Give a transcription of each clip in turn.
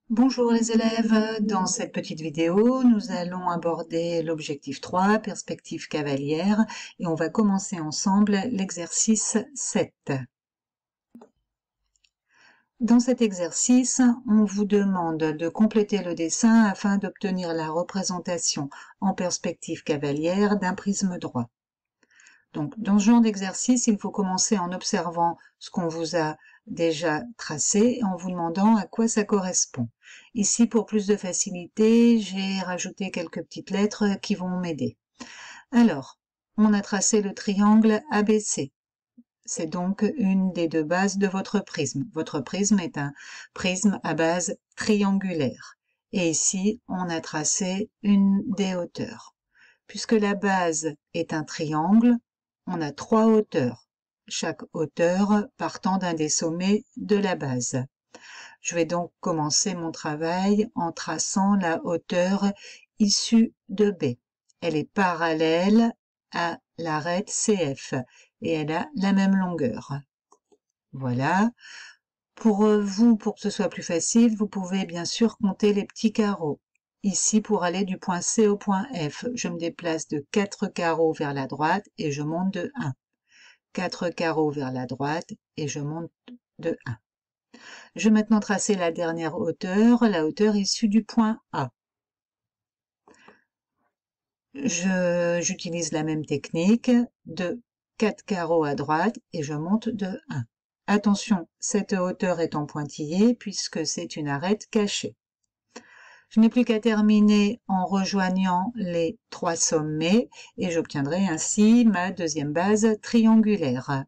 Bonjour les élèves, dans cette petite vidéo, nous allons aborder l'objectif 3, perspective cavalière, et on va commencer ensemble l'exercice 7. Dans cet exercice, on vous demande de compléter le dessin afin d'obtenir la représentation en perspective cavalière d'un prisme droit. Donc, dans ce genre d'exercice, il faut commencer en observant ce qu'on vous a déjà tracé et en vous demandant à quoi ça correspond. Ici, pour plus de facilité, j'ai rajouté quelques petites lettres qui vont m'aider. Alors, on a tracé le triangle ABC. C'est donc une des deux bases de votre prisme. Votre prisme est un prisme à base triangulaire. Et ici, on a tracé une des hauteurs. Puisque la base est un triangle, on a 3 hauteurs, chaque hauteur partant d'un des sommets de la base. Je vais donc commencer mon travail en traçant la hauteur issue de B. Elle est parallèle à l'arête CF et elle a la même longueur. Voilà. Pour vous, pour que ce soit plus facile, vous pouvez bien sûr compter les petits carreaux. Ici, pour aller du point C au point F, je me déplace de 4 carreaux vers la droite et je monte de 1. 4 carreaux vers la droite et je monte de 1. Je vais maintenant tracer la dernière hauteur, la hauteur issue du point A. J'utilise la même technique de 4 carreaux à droite et je monte de 1. Attention, cette hauteur est en pointillé puisque c'est une arête cachée. Je n'ai plus qu'à terminer en rejoignant les 3 sommets et j'obtiendrai ainsi ma deuxième base triangulaire.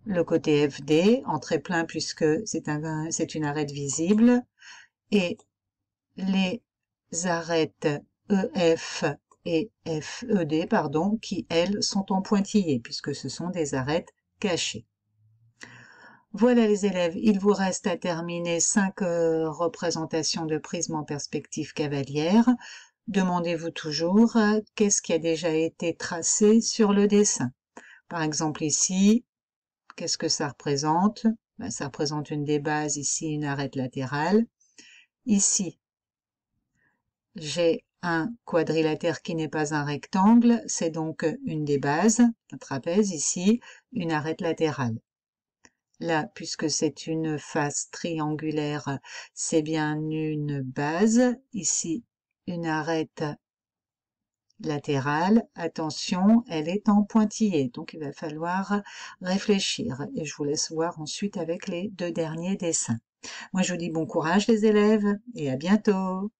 Le côté FD en trait plein puisque c'est une arête visible et les arêtes EF et FED, qui elles sont en pointillé puisque ce sont des arêtes cachées. Voilà les élèves, il vous reste à terminer 5 représentations de prisme en perspective cavalière. Demandez-vous toujours qu'est-ce qui a déjà été tracé sur le dessin. Par exemple ici, qu'est-ce que ça représente? Ça représente une des bases, ici une arête latérale. Ici, j'ai un quadrilatère qui n'est pas un rectangle, c'est donc une des bases, un trapèze, ici une arête latérale. Là, puisque c'est une face triangulaire, c'est bien une base. Ici, une arête latérale. Attention, elle est en pointillé, donc il va falloir réfléchir. Et je vous laisse voir ensuite avec les 2 derniers dessins. Moi, je vous dis bon courage les élèves et à bientôt.